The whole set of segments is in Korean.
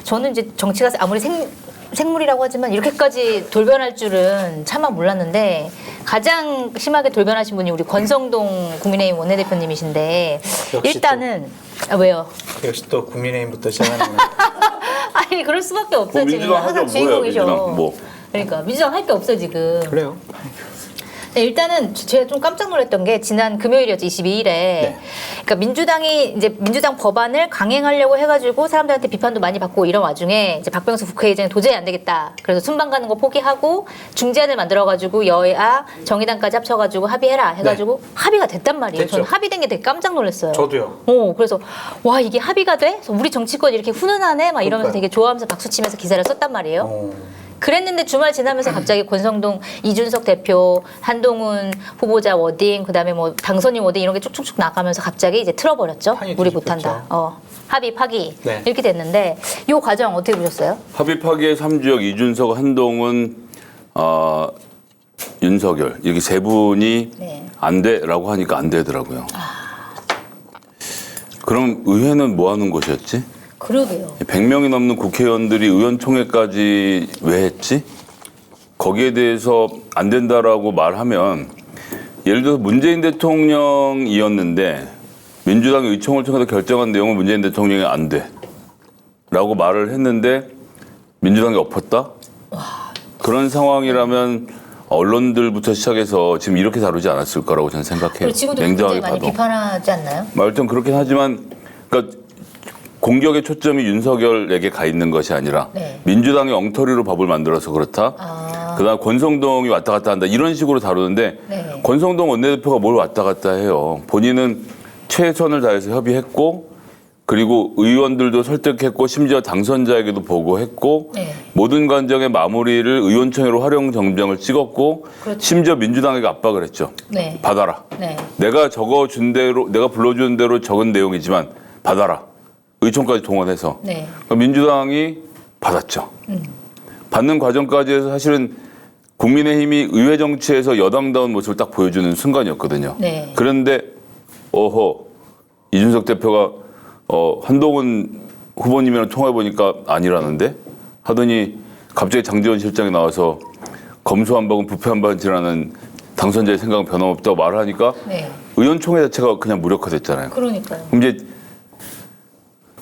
저는 이제 정치가 아무리 생물이라고 하지만 이렇게까지 돌변할 줄은 차마 몰랐는데 가장 심하게 돌변하신 분이 우리 권성동 국민의힘 원내대표님이신데 일단은 왜요? 역시 또 국민의힘부터 시작하는 거예요. 아니 그럴 수밖에 없어요. 지금 민주당 항상 하죠. 뭐예요, 주인공이셔. 민주당 뭐. 그러니까 민주당 할 게 없어 지금. 그래요. 네, 일단은 제가 좀 깜짝 놀랐던 게 지난 금요일이었죠. 22일에. 네. 그러니까 민주당이 이제 민주당 법안을 강행하려고 해가지고 사람들한테 비판도 많이 받고 이런 와중에 이제 박병수 국회의장이 도저히 안 되겠다. 그래서 순방 가는 거 포기하고 중재안을 만들어가지고 여야 정의당까지 합쳐가지고 합의해라 해가지고 합의가 됐단 말이에요. 됐죠. 저는 합의된 게 되게 깜짝 놀랐어요. 저도요. 그래서 와 이게 합의가 돼? 그래서 우리 정치권이 이렇게 훈훈하네? 막 이러면서 그러니까요. 되게 좋아하면서 박수치면서 기사를 썼단 말이에요. 그랬는데 주말 지나면서 갑자기 권성동, 이준석 대표, 한동훈 후보자 워딩, 그다음에 뭐 당선인 워딩 이런 게 쭉쭉쭉 나가면서 갑자기 이제 틀어버렸죠. 판이 우리 뒤집혔죠. 못한다. 합의 파기 네. 이렇게 됐는데 이 과정 어떻게 보셨어요? 합의 파기의 3주역 이준석, 한동훈, 윤석열 이렇게 세 분이 네. 안 돼라고 하니까 안 되더라고요. 그럼 의회는 뭐 하는 곳이었지? 그러게요. 100명이 넘는 국회의원들이 의원총회까지 왜 했지? 거기에 대해서 안 된다라고 말하면 예를 들어서 문재인 대통령이었는데 민주당이 의총을 통해서 결정한 내용을 문재인 대통령이 안 돼. 라고 말을 했는데 민주당이 엎었다? 그런 상황이라면 언론들부터 시작해서 지금 이렇게 다루지 않았을 거라고 저는 생각해요. 그리고 지금도 냉정하게 굉장히 많이 봐도. 비판하지 않나요? 말좀 그렇긴 하지만 그러니까 공격의 초점이 윤석열에게 가 있는 것이 아니라 네. 민주당이 엉터리로 법을 만들어서 그렇다. 그다음 권성동이 왔다 갔다 한다. 이런 식으로 다루는데 네. 권성동 원내대표가 뭘 왔다 갔다 해요. 본인은 최선을 다해서 협의했고 그리고 의원들도 설득했고 심지어 당선자에게도 보고했고 네. 모든 과정의 마무리를 의원총회로 활용 정정을 찍었고 그렇죠. 심지어 민주당에게 압박을 했죠. 네. 받아라. 네. 내가 적어준 대로 내가 불러준 대로 적은 내용이지만 받아라. 의총까지 동원해서 네. 민주당이 받았죠. 받는 과정까지 해서 사실은 국민의힘이 의회 정치에서 여당다운 모습을 딱 보여주는 순간이었거든요. 네. 그런데 이준석 대표가 한동훈 후보님이랑 통화해 보니까 아니라는데 하더니 갑자기 장제원 실장이 나와서 검수한박은 부패한박이라는 당선자의 생각은 변함없다고 말을 하니까 네. 의원총회 자체가 그냥 무력화됐잖아요. 그러니까요.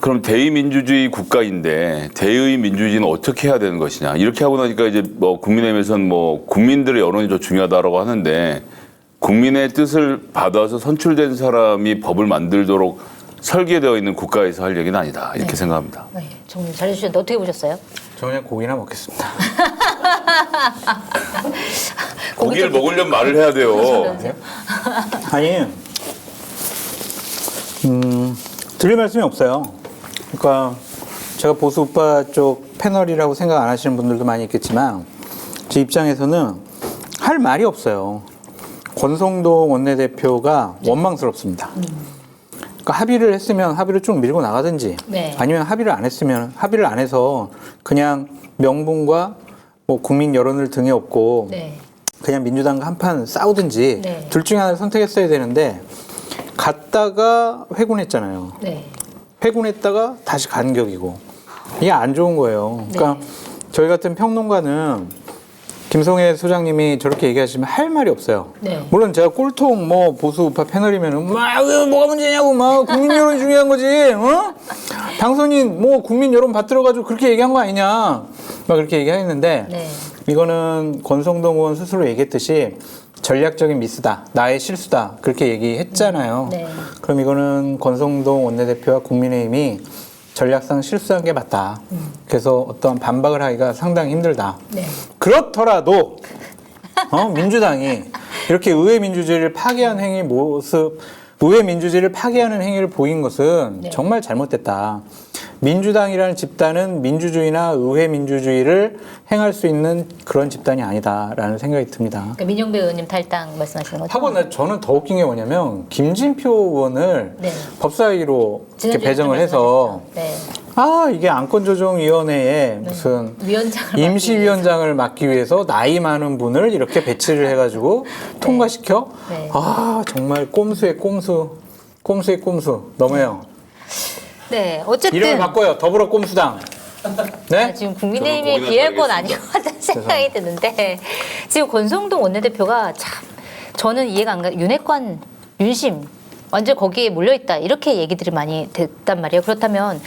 그럼 대의민주주의 국가인데 대의 민주주의는 어떻게 해야 되는 것이냐 이렇게 하고 나니까 이제 뭐 국민의힘에서는 뭐 국민들의 여론이 더 중요하다라고 하는데 국민의 뜻을 받아서 선출된 사람이 법을 만들도록 설계되어 있는 국가에서 할 얘기는 아니다 이렇게 네. 생각합니다. 네. 정리 잘해주셨는데 어떻게 보셨어요? 저 그냥 고기나 먹겠습니다. 고기를 먹으려면 말을 해야 돼요. 아니, 드릴 말씀이 없어요. 그러니까 제가 보수 우파 쪽 패널이라고 생각 안 하시는 분들도 많이 있겠지만 제 입장에서는 할 말이 없어요. 권성동 원내대표가 원망스럽습니다. 그러니까 합의를 했으면 합의를 쭉 밀고 나가든지 네. 아니면 합의를 안 했으면 합의를 안 해서 그냥 명분과 뭐 국민 여론을 등에 업고 네. 그냥 민주당과 한판 싸우든지 네. 둘 중에 하나를 선택했어야 되는데 갔다가 회군했잖아요. 네. 회군했다가 다시 간격이고 이게 안 좋은 거예요. 그러니까 네. 저희 같은 평론가는 김성애 소장님이 저렇게 얘기하시면 할 말이 없어요. 네. 물론 제가 꼴통 뭐 보수 우파 패널이면은 막 뭐가 문제냐고 막 국민 여론이 중요한 거지. 어? 당선인 뭐 국민 여론 받들어가지고 그렇게 얘기한 거 아니냐 막 그렇게 얘기하는데 네. 이거는 권성동 의원 스스로 얘기했듯이 전략적인 미스다, 나의 실수다 그렇게 얘기했잖아요. 네. 그럼 이거는 권성동 원내대표와 국민의힘이 전략상 실수한 게 맞다. 그래서 어떤 반박을 하기가 상당히 힘들다. 네. 그렇더라도 민주당이 이렇게 의회 민주주의를 파괴한 의회 민주주의를 파괴하는 행위를 보인 것은 네. 정말 잘못됐다. 민주당이라는 집단은 민주주의나 의회 민주주의를 행할 수 있는 그런 집단이 아니다라는 생각이 듭니다. 그러니까 민영배 의원님 탈당 말씀하시는 거죠? 하고 저는 더 웃긴 게 뭐냐면 김진표 의원을 네. 법사위로 이렇게 지난주에 배정을 해서 네. 이게 안건조정위원회에 무슨 위원장을 임시위원장을 맡기 위해서 나이 많은 분을 이렇게 배치를 해가지고 통과시켜? 네. 정말 꼼수의 꼼수 너무해요. 네, 어쨌든 이름을 바꿔요. 더불어 꼼수당. 네? 지금 국민의힘에 저는 비할 건 거기는 아닌 것 같다는 생각이 드는데 지금 권성동 원내대표가 참 저는 이해가 안 가. 윤핵관 윤심 완전 거기에 몰려있다 이렇게 얘기들이 많이 됐단 말이에요. 그렇다면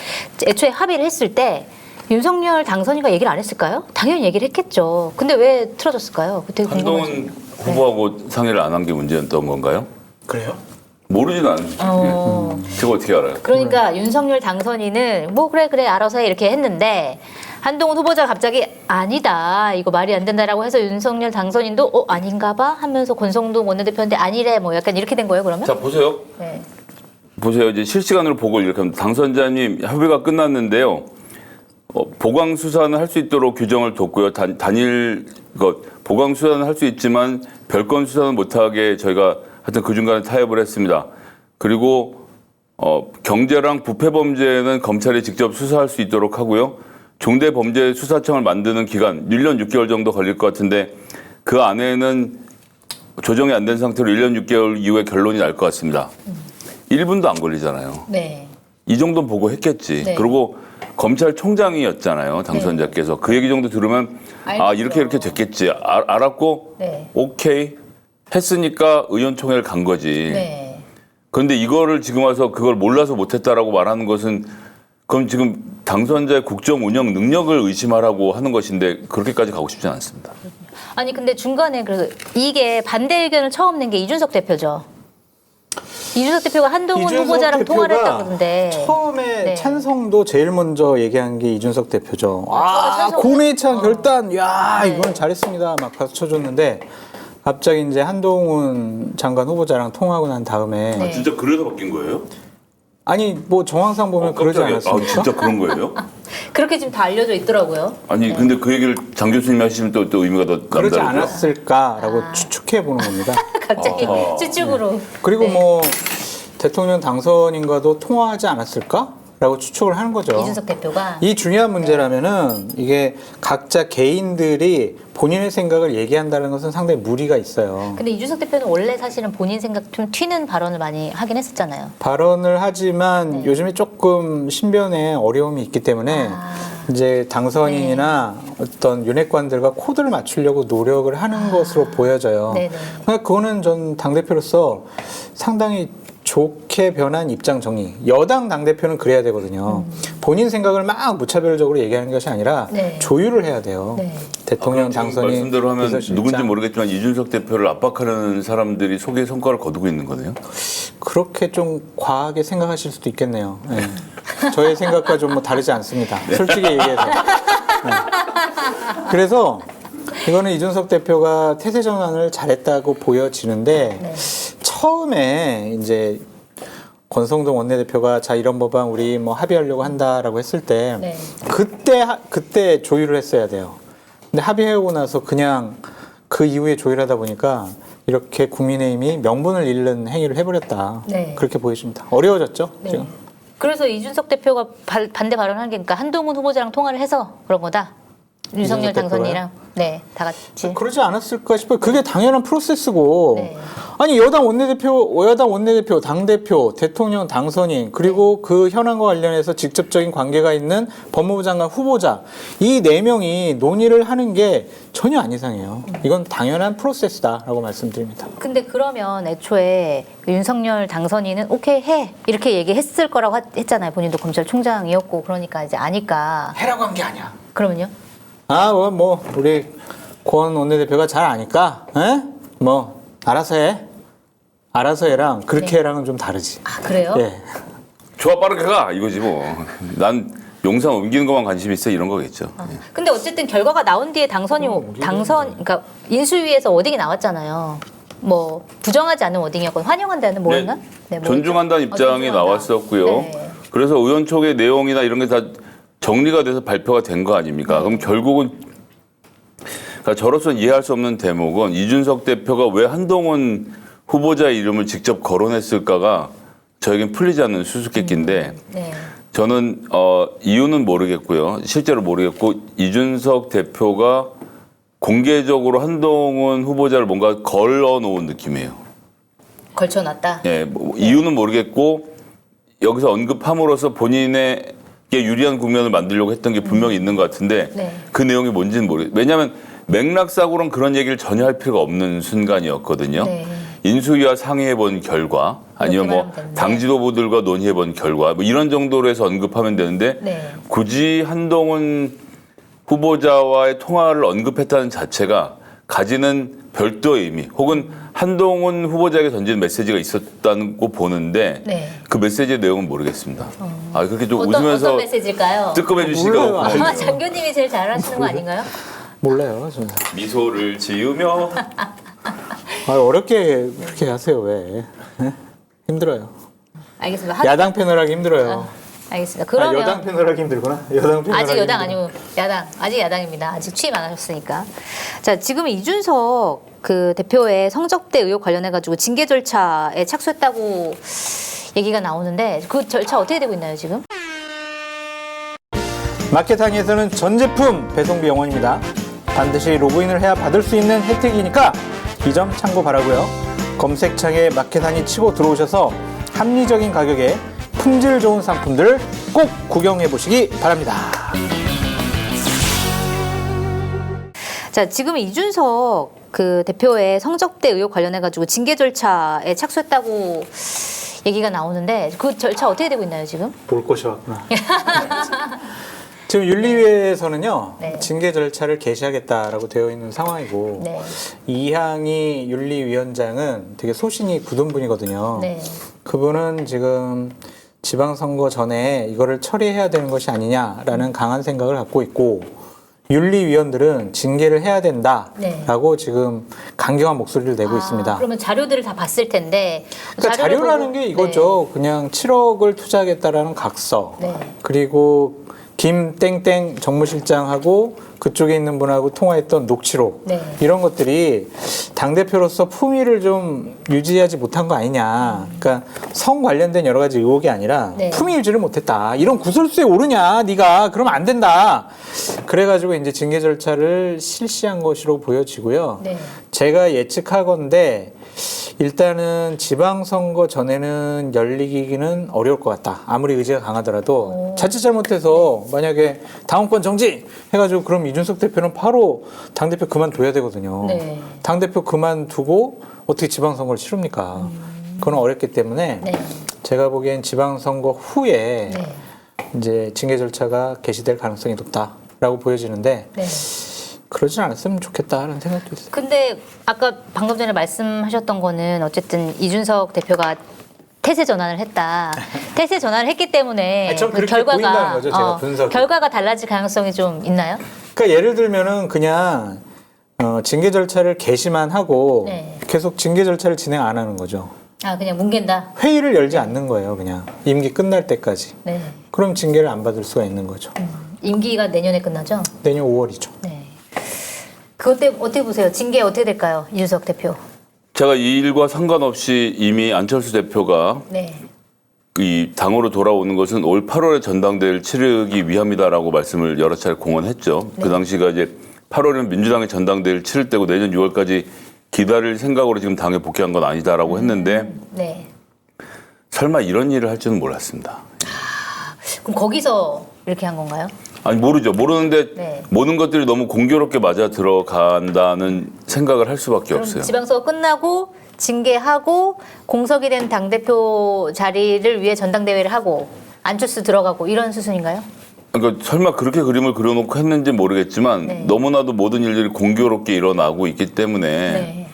애초에 합의를 했을 때 윤석열 당선인과 얘기를 안 했을까요? 당연히 얘기를 했겠죠. 근데 왜 틀어졌을까요? 되게 궁금하죠. 한동훈 후보하고 상의를 안 한 게 문제였던 건가요? 그래요? 모르진 않은데. 제가 어떻게 알아요? 그러니까 윤석열 당선인은 뭐 그래 알아서 해 이렇게 했는데 한동훈 후보자가 갑자기 아니다 이거 말이 안 된다라고 해서 윤석열 당선인도 아닌가 봐 하면서 권성동 원내대표한테 아니래 뭐 약간 이렇게 된 거예요 그러면? 자 보세요. 네. 보세요. 이제 실시간으로 보고 이렇게 하면 당선자님 협의가 끝났는데요. 보강 수사는 할 수 있도록 규정을 뒀고요. 단일 보강 수사는 할 수 있지만 별건 수사는 못하게 저희가 하여튼 그 중간에 타협을 했습니다. 그리고 경제랑 부패 범죄는 검찰이 직접 수사할 수 있도록 하고요. 중대범죄 수사청을 만드는 기간 1년 6개월 정도 걸릴 것 같은데 그 안에는 조정이 안 된 상태로 1년 6개월 이후에 결론이 날 것 같습니다. 1분도 안 걸리잖아요. 네. 이 정도는 보고 했겠지. 네. 그리고 검찰총장이었잖아요. 당선자께서. 그 얘기 정도 들으면 알겠죠. 이렇게 됐겠지. 알았고 네. 오케이 했으니까 의원총회를 간 거지. 네. 그런데 이거를 지금 와서 그걸 몰라서 못했다라고 말하는 것은 그럼 지금 당선자의 국정 운영 능력을 의심하라고 하는 것인데 그렇게까지 가고 싶지는 않습니다. 아니 근데 중간에 그래서 이게 반대 의견을 처음 낸 게 이준석 대표죠. 이준석 대표가 한동훈 이준석 후보자랑 통화를 대표가 했다던데 처음에 네. 찬성도 제일 먼저 얘기한 게 이준석 대표죠. 찬성. 고내찬 결단, 야 이건 잘했습니다. 막 박수 쳐줬는데 갑자기 이제 한동훈 장관 후보자랑 통화하고 난 다음에 네. 진짜 그래서 바뀐 거예요? 아니 뭐 정황상 보면 그러지 않았습니까? 진짜 그런 거예요? 그렇게 지금 다 알려져 있더라고요. 아니 근데 그 얘기를 장 교수님이 하시면 또 의미가 더 그러지 남다르죠. 않았을까라고 추측해 보는 겁니다. 갑자기 추측으로. 그리고 네. 뭐 대통령 당선인과도 통화하지 않았을까라고 추측을 하는 거죠. 이준석 대표가 이 중요한 문제라면은 이게 각자 개인들이 본인의 생각을 얘기한다는 것은 상당히 무리가 있어요. 근데 이준석 대표는 원래 사실은 본인 생각 좀 튀는 발언을 많이 하긴 했었잖아요. 발언을 하지만 네. 요즘에 조금 신변에 어려움이 있기 때문에 이제 당선인이나 어떤 윤핵관들과 코드를 맞추려고 노력을 하는 것으로 보여져요. 네네. 그러니까 그거는 전 당대표로서 상당히 좋게 변한 입장 정리. 여당 당대표는 그래야 되거든요. 본인 생각을 막 무차별적으로 얘기하는 것이 아니라 네. 조율을 해야 돼요. 네. 대통령 지금 당선인 말씀대로 하면 비서실장. 누군지 모르겠지만 이준석 대표를 압박하는 사람들이 속에 성과를 거두고 있는 거네요. 그렇게 좀 과하게 생각하실 수도 있겠네요. 네. 저의 생각과 좀 뭐 다르지 않습니다. 솔직히 얘기해서. 네. 그래서 이거는 이준석 대표가 태세 전환을 잘했다고 보여지는데 네. 처음에 이제 권성동 원내대표가 자 이런 법안 우리 뭐 합의하려고 한다라고 했을 때 네. 그때 조율을 했어야 돼요. 근데 합의하고 나서 그냥 그 이후에 조율하다 보니까 이렇게 국민의힘이 명분을 잃는 행위를 해버렸다. 네. 그렇게 보여집니다. 어려워졌죠 네. 지금. 그래서 이준석 대표가 반대 발언한 게 그러니까 한동훈 후보자랑 통화를 해서 그런 거다. 윤석열 이준석 대표가요? 당선이랑 네, 다 같이. 그러지 않았을까 싶어요. 그게 당연한 프로세스고. 네. 아니 여당 원내대표, 당대표, 대통령 당선인 그리고 그 현안과 관련해서 직접적인 관계가 있는 법무부 장관 후보자 이 네 명이 논의를 하는 게 전혀 안 이상해요. 이건 당연한 프로세스다라고 말씀드립니다. 근데 그러면 애초에 윤석열 당선인은 오케이 해 이렇게 얘기했을 거라고 했잖아요. 본인도 검찰총장이었고 그러니까 이제 아니까. 해라고 한 게 아니야. 그러면요? 뭐 우리 권 원내대표가 잘 아니까, 뭐 알아서 해, 알아서 해랑 그렇게 네. 해랑은 좀 다르지. 아 그래요? 예. 좋아 빠르게 가 이거지 뭐. 난 용산 옮기는 것만 관심 있어 이런 거겠죠. 예. 근데 어쨌든 결과가 나온 뒤에 그러니까 인수위에서 워딩이 나왔잖아요. 뭐 부정하지 않은 워딩이었고 환영한다는 뭐였나? 네, 뭐였죠? 존중한다는 입장이 존중한다. 나왔었고요. 네. 그래서 의원총회 내용이나 이런 게 다 정리가 돼서 발표가 된 거 아닙니까? 그럼 결국은 그러니까 저로서는 이해할 수 없는 대목은 이준석 대표가 왜 한동훈 후보자의 이름을 직접 거론했을까가 저에겐 풀리지 않는 수수께끼인데 네. 저는 이유는 모르겠고요. 실제로 모르겠고 이준석 대표가 공개적으로 한동훈 후보자를 뭔가 걸어놓은 느낌이에요. 걸쳐놨다. 예, 뭐 이유는 모르겠고 여기서 언급함으로써 본인의 유리한 국면을 만들려고 했던 게 분명히 있는 것 같은데 네. 그 내용이 뭔지는 모르겠어요. 왜냐하면 맥락상으로는 그런 얘기를 전혀 할 필요가 없는 순간이었거든요. 네. 인수위와 상의해본 결과 아니면 뭐 하면 되는데. 당 지도부들과 논의해본 결과 뭐 이런 정도로 해서 언급하면 되는데 네. 굳이 한동훈 후보자와의 통화를 언급했다는 자체가 가지는 별도의 의미 혹은 한동훈 후보자에게 던지는 메시지가 있었다고 보는데 네. 그 메시지의 내용은 모르겠습니다. 그렇게 좀 어떤 웃으면서 메시지일까요? 뜨끔해 주시니까 몰라요. 고마워요. 아, 장교님이 제일 잘하시는 거 아닌가요? 몰라요. 저는. 미소를 지으며 어렵게 그렇게 하세요 왜? 네? 힘들어요. 알겠습니다. 야당 패널 하기 힘들어요. 알겠습니다. 그러면 여당 패널 하기 힘들구나. 여당 패널 아직 하기 여당 힘들어. 아니고 야당. 아직 야당입니다. 아직 취임 안 하셨으니까. 자, 지금 이준석 그 대표의 성적대 의혹 관련해 가지고 징계 절차에 착수했다고 얘기가 나오는데 그 절차 어떻게 되고 있나요, 지금? 마켓항에서는 전 제품 배송비 0원입니다. 반드시 로그인을 해야 받을 수 있는 혜택이니까 이 점 참고 바라고요. 검색창에 마켓항이 치고 들어오셔서 합리적인 가격에 품질 좋은 상품들을 꼭 구경해 보시기 바랍니다. 자, 지금 이준석 그 대표의 성적대 의혹 관련해 가지고 징계 절차에 착수했다고 얘기가 나오는데 그 절차 어떻게 되고 있나요, 지금? 볼 것이 왔구나. 지금 윤리위에서는요, 네. 징계 절차를 개시하겠다라고 되어 있는 상황이고, 네. 이항희 윤리위원장은 되게 소신이 굳은 분이거든요. 네. 그분은 지금 지방선거 전에 이거를 처리해야 되는 것이 아니냐라는 강한 생각을 갖고 있고, 윤리위원들은 징계를 해야 된다라고 지금 강경한 목소리를 내고 있습니다. 그러면 자료들을 다 봤을 텐데 그러니까 자료를 자료라는 보고- 게 이거죠. 그냥 7억을 투자하겠다라는 각서. 네. 그리고 김 땡땡 정무실장하고 그쪽에 있는 분하고 통화했던 녹취록. 네. 이런 것들이 당대표로서 품위를 좀 유지하지 못한 거 아니냐. 그러니까 성 관련된 여러 가지 의혹이 아니라 네. 품위 유지를 못했다. 이런 구설수에 오르냐 네가. 그러면 안 된다. 그래가지고 이제 징계 절차를 실시한 것으로 보여지고요. 네. 제가 예측하건대 일단은 지방선거 전에는 열리기는 어려울 것 같다. 아무리 의지가 강하더라도 자칫 잘못해서 만약에 당원권 정지 해가지고 그럼 이준석 대표는 바로 당대표 그만둬야 되거든요. 네. 당대표 그만두고 어떻게 지방선거를 치릅니까? 그건 어렵기 때문에 네. 제가 보기엔 지방선거 후에 네. 이제 징계 절차가 개시될 가능성이 높다라고 보여지는데 네. 그러진 않았으면 좋겠다라는 생각도 있어요. 근데 아까 방금 전에 말씀하셨던 거는 어쨌든 이준석 대표가 태세 전환을 했다. 태세 전환을 했기 때문에 아니, 전 그 그렇게 보인다는 거죠, 제가 분석이. 결과가 달라질 가능성이 좀 있나요? 그러니까 예를 들면은 그냥 징계 절차를 개시만 하고 네. 계속 징계 절차를 진행 안 하는 거죠. 아, 그냥 뭉갠다. 회의를 열지 않는 거예요, 그냥 임기 끝날 때까지. 네. 그럼 징계를 안 받을 수가 있는 거죠. 임기가 내년에 끝나죠? 내년 5월이죠. 네. 그것 때문에 어떻게 보세요? 징계 어떻게 될까요? 이준석 대표. 제가 이 일과 상관없이 이미 안철수 대표가 네. 이 당으로 돌아오는 것은 올 8월에 전당대회를 치르기 위함이다라고 말씀을 여러 차례 공언했죠. 그 당시가 이제 8월이면 민주당의 전당대회를 치를 때고 내년 6월까지 기다릴 생각으로 지금 당에 복귀한 건 아니다라고 했는데 네. 설마 이런 일을 할 줄은 몰랐습니다. 그럼 거기서 이렇게 한 건가요? 아니 모르죠. 모르는데 네. 모든 것들이 너무 공교롭게 맞아 들어간다는 생각을 할 수밖에 그럼 없어요. 지방선거 끝나고 징계하고 공석이 된 당대표 자리를 위해 전당대회를 하고 안철수 들어가고 이런 수순인가요? 그러니까 설마 그렇게 그림을 그려놓고 했는지 모르겠지만 네. 너무나도 모든 일들이 공교롭게 일어나고 있기 때문에 네.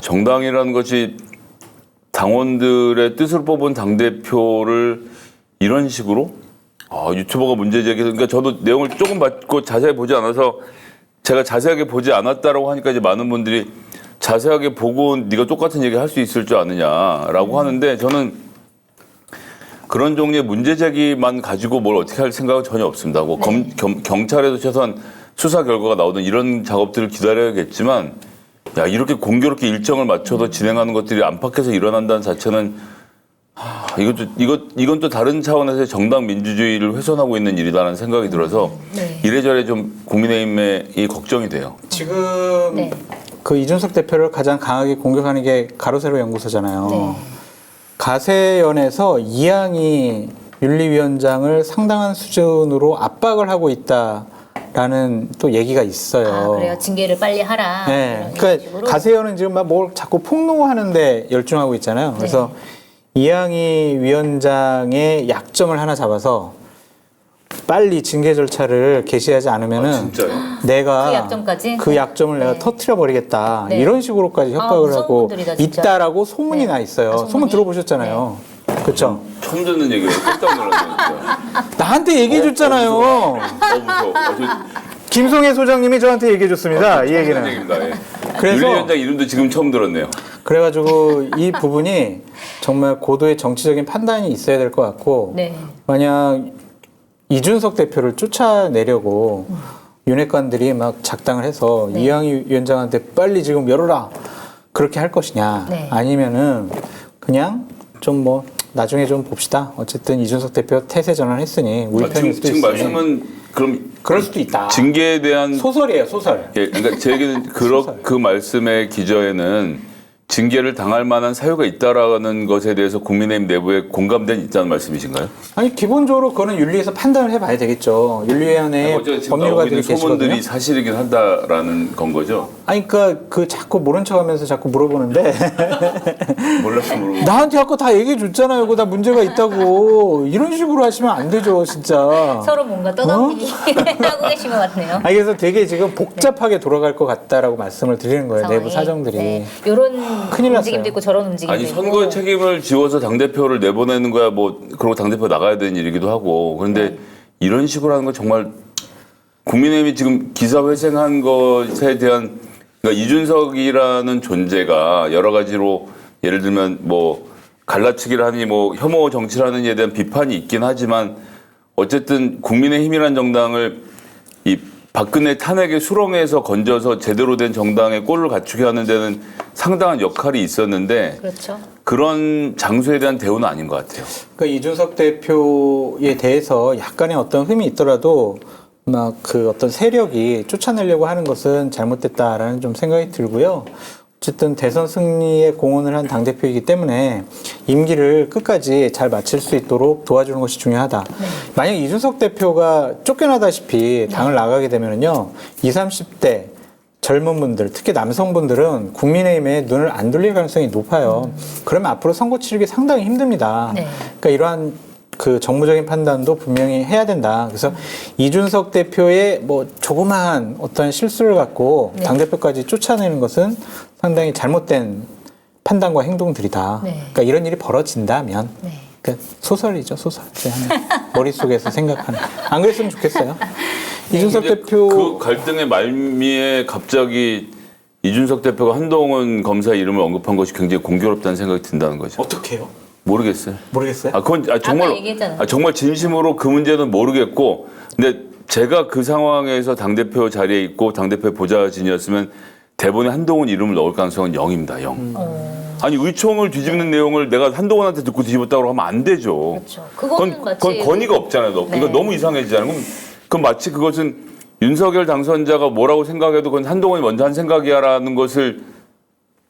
정당이라는 것이 당원들의 뜻으로 뽑은 당대표를 이런 식으로 유튜버가 문제 제기 그러니까 저도 내용을 조금 받고 자세히 보지 않아서 제가 자세하게 보지 않았다라고 하니까 이제 많은 분들이 자세하게 보고 네가 똑같은 얘기 할 수 있을 줄 아느냐라고 하는데 저는 그런 종류의 문제 제기만 가지고 뭘 어떻게 할 생각은 전혀 없습니다. 뭐 경찰에도 최소한 수사 결과가 나오든 이런 작업들을 기다려야겠지만 이렇게 공교롭게 일정을 맞춰서 진행하는 것들이 안팎에서 일어난다는 자체는 이건 또 다른 차원에서의 정당 민주주의를 훼손하고 있는 일이라는 생각이 들어서 네. 이래저래 좀 국민의힘에 이 걱정이 돼요. 지금 네. 그 이준석 대표를 가장 강하게 공격하는 게 가로세로 연구소잖아요. 네. 가세연에서 이항희 윤리위원장을 상당한 수준으로 압박을 하고 있다라는 또 얘기가 있어요. 아, 그래요. 징계를 빨리 하라. 네. 이런 그러니까 식으로. 가세현은 지금 막 뭘 자꾸 폭로하는데 열중하고 있잖아요. 그래서 이양희 위원장의 약점을 하나 잡아서 빨리 징계 절차를 개시하지 않으면은 진짜요? 내가 그 약점까지? 그 약점을 내가 네. 터트려 버리겠다. 네. 이런 식으로까지 협박을 무서운 하고 분들이다, 진짜. 있다라고 소문이 네. 나 있어요. 아, 소문 소문이? 들어보셨잖아요. 그렇죠? 처음 듣는 얘기예요. 깜짝 놀랐네요. 진짜. 나한테 얘기해 줬잖아요. 무서워. 김송혜 소장님이 저한테 얘기해 줬습니다. 이 얘기는. 그래서- 윤리위원장 이름도 지금 처음 들었네요. 그래가지고 이 부분이 정말 고도의 정치적인 판단이 있어야 될 것 같고 네. 만약 이준석 대표를 쫓아내려고 윤핵관들이 막 작당을 해서 네. 이양희 위원장한테 빨리 지금 열어라 그렇게 할 것이냐 네. 아니면은 그냥 좀 뭐 나중에 좀 봅시다. 어쨌든 이준석 대표 태세 전환했으니 우리 편일 수도 지금 있으니 말씀은 그럼 그럴 수도 있다. 징계에 대한 소설이에요, 소설. 예, 그러니까 제 얘기는 그 말씀의 기저에는 징계를 당할 만한 사유가 있다라는 것에 대해서 국민의힘 내부에 공감대는 있다는 말씀이신가요? 아니 기본적으로 그거는 윤리에서 판단을 해봐야 되겠죠. 윤리위원회에 어제 지금 나오고 법률가들이 있는 소문들이 계시거든요. 사실이긴 한다라는 건 거죠? 아니 그러니까 그 자꾸 모른 척하면서 자꾸 물어보는데 몰랐어 모르고. 나한테 아까 다 얘기해 줬잖아요. 그거 다 문제가 있다고 이런 식으로 하시면 안 되죠, 진짜. 서로 뭔가 떠넘기기 하고 계신 것 같네요. 아니 그래서 되게 지금 복잡하게 돌아갈 것 같다라고 말씀을 드리는 거예요. 내부 사정들이. 이런 큰일 났어요. 움직임도 있고 저런 움직임도 아니 있고. 선거의 책임을 지워서 당 대표를 내보내는 거야 뭐 그러고 당 대표 나가야 되는 일이기도 하고 그런데 이런 식으로 하는 건 정말 국민의힘이 지금 기사 회생한 것에 대한 그러니까 이준석이라는 존재가 여러 가지로 예를 들면 뭐 갈라치기를 하니 뭐 혐오 정치를 하느냐에 대한 비판이 있긴 하지만 어쨌든 국민의힘이라는 정당을 이 박근혜 탄핵의 수렁에서 건져서 제대로 된 정당의 꼴을 갖추게 하는 데는 상당한 역할이 있었는데 그렇죠. 그런 장소에 대한 대우는 아닌 것 같아요. 그러니까 이준석 대표에 대해서 약간의 어떤 흠이 있더라도 막 그 어떤 세력이 쫓아내려고 하는 것은 잘못됐다라는 좀 생각이 들고요. 어쨌든 대선 승리에 공헌을 한 당대표이기 때문에 임기를 끝까지 잘 마칠 수 있도록 도와주는 것이 중요하다. 만약 이준석 대표가 쫓겨나다시피 당을 나가게 되면요. 20, 30대 젊은 분들, 특히 남성분들은 국민의힘에 눈을 안 돌릴 가능성이 높아요. 그러면 앞으로 선거 치르기 상당히 힘듭니다. 네. 그러니까 이러한 그 정무적인 판단도 분명히 해야 된다. 그래서 이준석 대표의 뭐 조그마한 어떤 실수를 갖고 네. 당대표까지 쫓아내는 것은 상당히 잘못된 판단과 행동들이다. 네. 그러니까 이런 일이 벌어진다면 네. 그러니까 소설이죠, 소설. 제 머릿속에서 생각하는. 안 그랬으면 좋겠어요. 이준석 근데 대표 그 갈등의 말미에 갑자기 이준석 대표가 한동훈 검사 이름을 언급한 것이 굉장히 공교롭다는 생각이 든다는 거죠. 어떻게 해요? 모르겠어요. 모르겠어요? 그건 아까 정말 얘기했잖아요. 정말 진심으로 그 문제는 모르겠고, 근데 제가 그 상황에서 당 대표 자리에 있고 당 대표 보좌진이었으면 대본에 한동훈 이름을 넣을 가능성은 0입니다. 0. 아니 의총을 뒤집는 내용을 내가 한동훈한테 듣고 뒤집었다고 하면 안 되죠. 그렇죠. 그거는 마치 그건 권위가 없잖아요. 그러니까 네. 너무 이상해지잖아요. 그럼 마치 그것은 윤석열 당선자가 뭐라고 생각해도 그건 한동훈이 먼저 한 생각이야라는 것을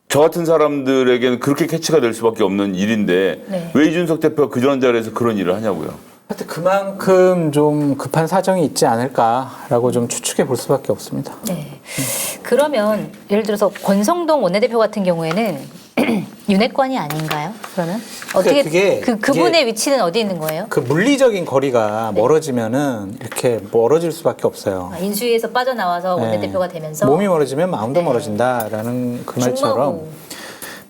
저 같은 사람들에게는 그렇게 캐치가 될 수밖에 없는 일인데 네. 왜 이준석 대표가 그런 자리에서 그런 일을 하냐고요. 하여튼 그만큼 좀 급한 사정이 있지 않을까라고 좀 추측해 볼 수밖에 없습니다. 네. 그러면 예를 들어서 권성동 원내대표 같은 경우에는 윤핵관이 아닌가요? 그러면 어떻게 그게 그분의 위치는 어디 있는 거예요? 그 물리적인 거리가 멀어지면은 이렇게 멀어질 수밖에 없어요. 아, 인수위에서 빠져나와서 네. 원내대표가 되면서 몸이 멀어지면 마음도 네. 멀어진다라는 그 말처럼. 중마고.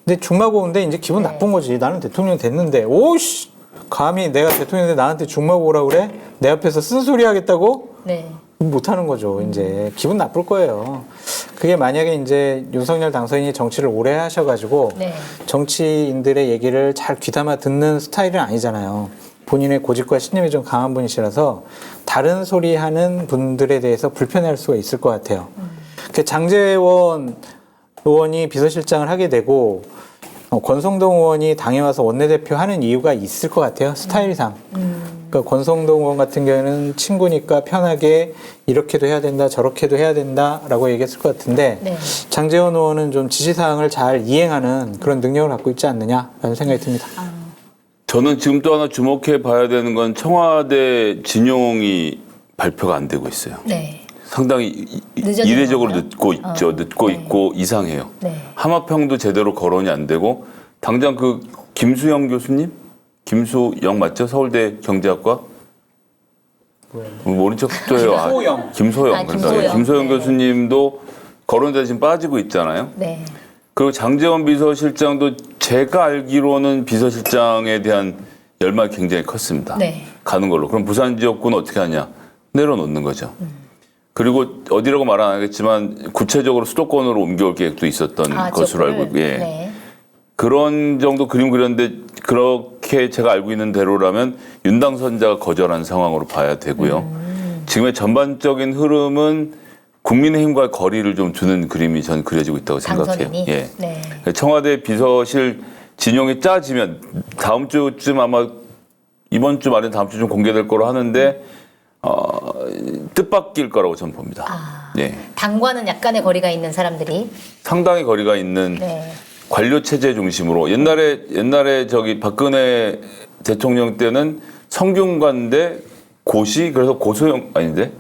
근데 중마고인데 이제 기분 네. 나쁜 거지. 나는 대통령 됐는데 오씨 감히 내가 대통령 돼 나한테 중마고 오라 그래? 내 앞에서 쓴소리 하겠다고? 네. 못하는 거죠. 이제 기분 나쁠 거예요. 그게 만약에 이제 윤석열 당선인이 정치를 오래 하셔가지고 네. 정치인들의 얘기를 잘 귀담아 듣는 스타일은 아니잖아요. 본인의 고집과 신념이 좀 강한 분이시라서 다른 소리 하는 분들에 대해서 불편해할 수가 있을 것 같아요. 그 장제원 의원이 비서실장을 하게 되고 권성동 의원이 당에 와서 원내대표 하는 이유가 있을 것 같아요. 스타일상. 그러니까 권성동 의원 같은 경우에는 친구니까 편하게 이렇게도 해야 된다, 저렇게도 해야 된다라고 얘기했을 것 같은데 네. 장제원 의원은 좀 지시사항을 잘 이행하는 그런 능력을 갖고 있지 않느냐라는 생각이 듭니다. 저는 지금 또 하나 주목해 봐야 되는 건 청와대 진용이 발표가 안 되고 있어요. 네. 상당히 늦어진 이례적으로 건가요? 늦고 있죠. 늦고 네. 있고 이상해요. 네. 하마평도 제대로 거론이 안 되고 당장 그 김수영 교수님? 김수영 맞죠? 서울대 경제학과? 모른 척도 해요. 김소영. 김소영. 아, 그러니까 김소영. 김소영 네. 교수님도 거론돼 지금 빠지고 있잖아요. 네. 그리고 장제원 비서실장도 제가 알기로는 비서실장에 대한 열망이 굉장히 컸습니다. 네. 가는 걸로. 그럼 부산 지역구는 어떻게 하냐? 내려놓는 거죠. 그리고 어디라고 말 안 하겠지만 구체적으로 수도권으로 옮겨올 계획도 있었던 것으로 알고 있고, 예. 네. 그런 정도 그림 그렸는데 그렇게 제가 알고 있는 대로라면 윤당선자가 거절한 상황으로 봐야 되고요. 지금의 전반적인 흐름은 국민의힘과의 거리를 좀 두는 그림이 전 그려지고 있다고 생각해요. 당선인이? 예. 네. 청와대 비서실 진용이 짜지면 다음 주쯤 아마 이번 주 말에 다음 주쯤 공개될 거로 하는데 뜻밖일 거라고 저는 봅니다. 아. 예. 당과는 약간의 거리가 있는 사람들이. 상당히 거리가 있는 네. 관료 체제 중심으로 옛날에 저기 박근혜 대통령 때는 성균관대 고시 그래서 고소영 아닌데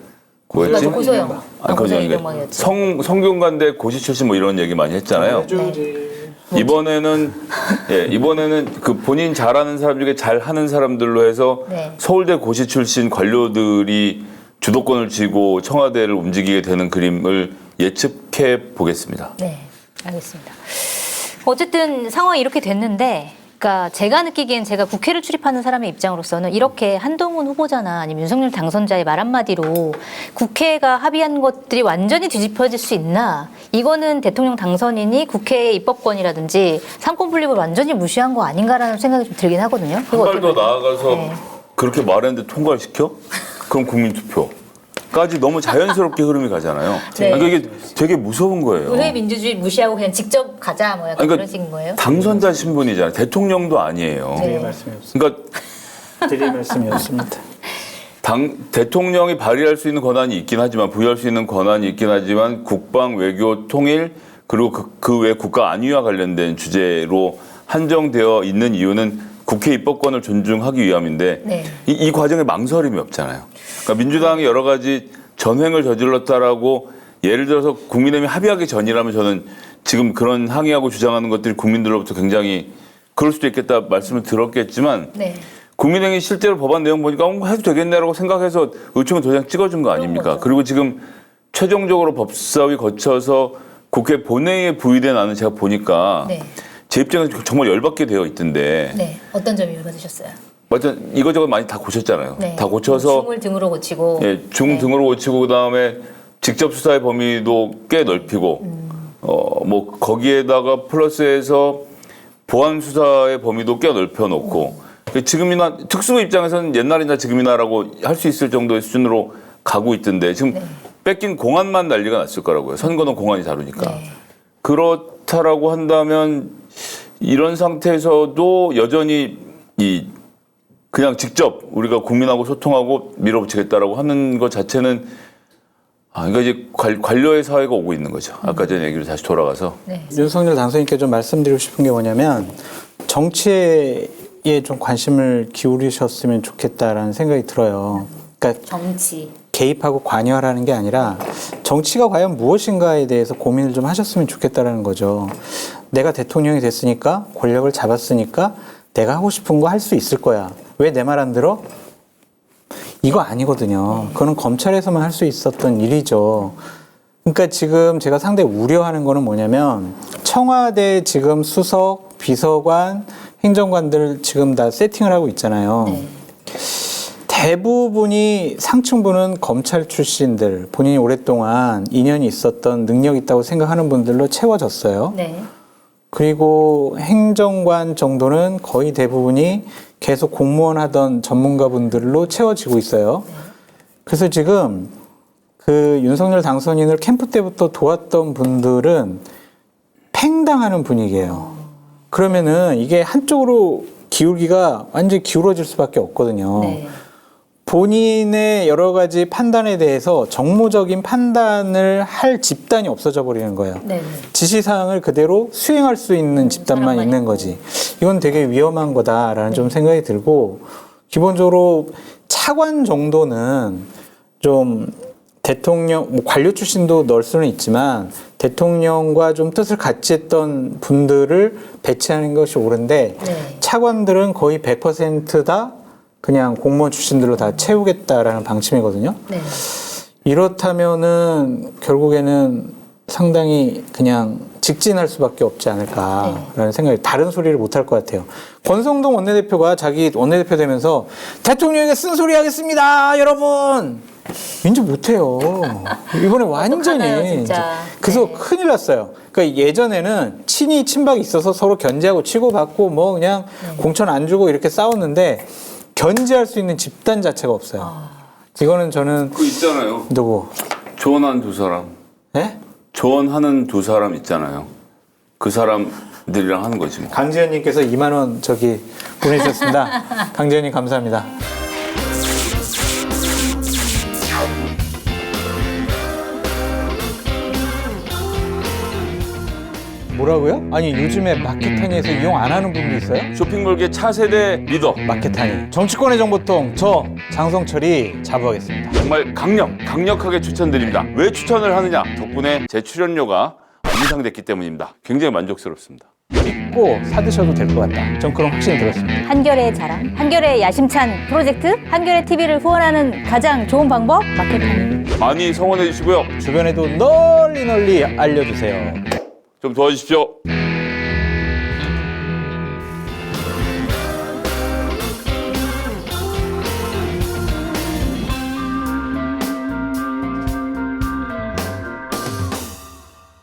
뭐였지? 맞아, 고소영. 아니, 고소영 이게 이병만이었지. 성균관대 고시 출신 뭐 이런 얘기 많이 했잖아요. 이번에는 그 본인 잘하는 사람 중에 잘하는 사람들로 해서 네. 서울대 고시 출신 관료들이 주도권을 쥐고 청와대를 움직이게 되는 그림을 예측해 보겠습니다. 네, 알겠습니다. 어쨌든 상황이 이렇게 됐는데, 그러니까 제가 느끼기엔 제가 국회를 출입하는 사람의 입장으로서는 이렇게 한동훈 후보자나 아니면 윤석열 당선자의 말 한마디로 국회가 합의한 것들이 완전히 뒤집혀질 수 있나? 이거는 대통령 당선인이 국회의 입법권이라든지 상권 분립을 완전히 무시한 거 아닌가라는 생각이 좀 들긴 하거든요. 한 발 더 나아가서 네. 그렇게 말했는데 통과를 시켜? 그럼 국민투표까지 너무 자연스럽게 흐름이 가잖아요. 네. 그러니까 이게 되게 무서운 거예요. 의회 민주주의 무시하고 그냥 직접 가자 뭐 약간 아니, 그런 식인 거예요? 당선자 신분이잖아요. 대통령도 아니에요. 네. 그러니까 드릴 말씀이었습니다. 대통령이 발휘할 수 있는 권한이 있긴 하지만 부여할 수 있는 권한이 있긴 하지만 국방, 외교, 통일 그리고 그 외 국가 안위와 관련된 주제로 한정되어 있는 이유는 국회 입법권을 존중하기 위함인데 네. 이 과정에 망설임이 없잖아요. 그러니까 민주당이 여러 가지 전횡을 저질렀다라고 예를 들어서 국민의힘이 합의하기 전이라면 저는 지금 그런 항의하고 주장하는 것들이 국민들로부터 굉장히 그럴 수도 있겠다 말씀을 들었겠지만 네. 국민의힘이 실제로 법안 내용 보니까 해도 되겠네라고 생각해서 의총에 도장 찍어준 거 아닙니까? 거죠. 그리고 지금 최종적으로 법사위 거쳐서 국회 본회의에 부의된 안은 제가 보니까 네. 제 입장에서 정말 열받게 되어 있던데 네. 어떤 점이 열받으셨어요? 맞죠? 이거저거 많이 다 고쳤잖아요. 네. 다 고쳐서 중을 등으로 고치고. 예, 중 등으로 고치고 그다음에 직접 수사의 범위도 꽤 넓히고 뭐 거기에다가 플러스해서 보안 수사의 범위도 꽤 넓혀 놓고 지금이나 특수부 입장에서는 옛날이나 지금이나라고 할 수 있을 정도의 수준으로 가고 있던데 지금 네. 뺏긴 공안만 난리가 났을 거라고요. 선거는 공안이 다루니까. 네. 그렇다라고 한다면 이런 상태에서도 여전히 그냥 직접 우리가 국민하고 소통하고 밀어붙이겠다라고 하는 것 자체는 그러니까 이제 관료의 사회가 오고 있는 거죠. 아까 전 얘기로 다시 돌아가서. 네. 윤석열 당선인께 좀 말씀드리고 싶은 게 뭐냐면 정치에 좀 관심을 기울이셨으면 좋겠다라는 생각이 들어요. 그러니까 정치. 개입하고 관여하라는 게 아니라 정치가 과연 무엇인가에 대해서 고민을 좀 하셨으면 좋겠다라는 거죠. 내가 대통령이 됐으니까 권력을 잡았으니까 내가 하고 싶은 거 할 수 있을 거야. 왜 내 말 안 들어? 이거 아니거든요. 그거는 검찰에서만 할 수 있었던 일이죠. 그러니까 지금 제가 상당히 우려하는 거는 뭐냐면 청와대 지금 수석, 비서관, 행정관들 지금 다 세팅을 하고 있잖아요. 네. 대부분이 상층부는 검찰 출신들, 본인이 오랫동안 인연이 있었던 능력 있다고 생각하는 분들로 채워졌어요. 네. 그리고 행정관 정도는 거의 대부분이 계속 공무원 하던 전문가분들로 채워지고 있어요. 그래서 지금 그 윤석열 당선인을 캠프 때부터 도왔던 분들은 팽당하는 분위기예요. 그러면은 이게 한쪽으로 기울기가 완전히 기울어질 수밖에 없거든요. 네. 본인의 여러 가지 판단에 대해서 정무적인 판단을 할 집단이 없어져 버리는 거예요. 네. 지시사항을 그대로 수행할 수 있는 집단만 사람만 있는 있고. 거지. 이건 되게 위험한 거다라는 좀 생각이 들고, 기본적으로 차관 정도는 좀 대통령, 뭐 관료 출신도 넣을 수는 있지만 대통령과 좀 뜻을 같이 했던 분들을 배치하는 것이 옳은데, 네. 차관들은 거의 100%다 그냥 공무원 출신들로 다 채우겠다라는 방침이거든요. 네. 이렇다면은 결국에는 상당히 그냥 직진할 수밖에 없지 않을까라는 생각이, 다른 소리를 못 할 것 같아요. 권성동 원내대표가 자기 원내대표 되면서 대통령에게 쓴소리 하겠습니다, 여러분. 민주 못해요. 이번에 완전히 어떡하나요, 진짜. 그래서 네. 큰일 났어요. 그러니까 예전에는 친이 친박이 있어서 서로 견제하고 치고받고 뭐 그냥 공천 안 주고 이렇게 싸웠는데 견제할 수 있는 집단 자체가 없어요. 이거는 저는 그 있잖아요. 누구? 조언한 두 사람. 네? 조언하는 두 사람 있잖아요. 그 사람들이랑 하는 거지 뭐. 강지현님께서 2만 원 저기 보내주셨습니다. 강지현님 감사합니다. 뭐라고요? 아니 요즘에 마켓타니에서 이용 안 하는 분도 있어요? 쇼핑몰계 차세대 리더. 마켓타니 정치권의 정보통 저 장성철이 자부하겠습니다. 정말 강력하게 추천드립니다. 왜 추천을 하느냐? 덕분에 제 출연료가 인상됐기 때문입니다. 굉장히 만족스럽습니다. 믿고 사드셔도 될 것 같다. 전 그런 확신이 들었습니다. 한결의 자랑, 한결의 야심찬 프로젝트, 한결의 TV를 후원하는 가장 좋은 방법 마켓타니. 많이 성원해 주시고요. 주변에도 널리 알려주세요. 좀 도와주십시오.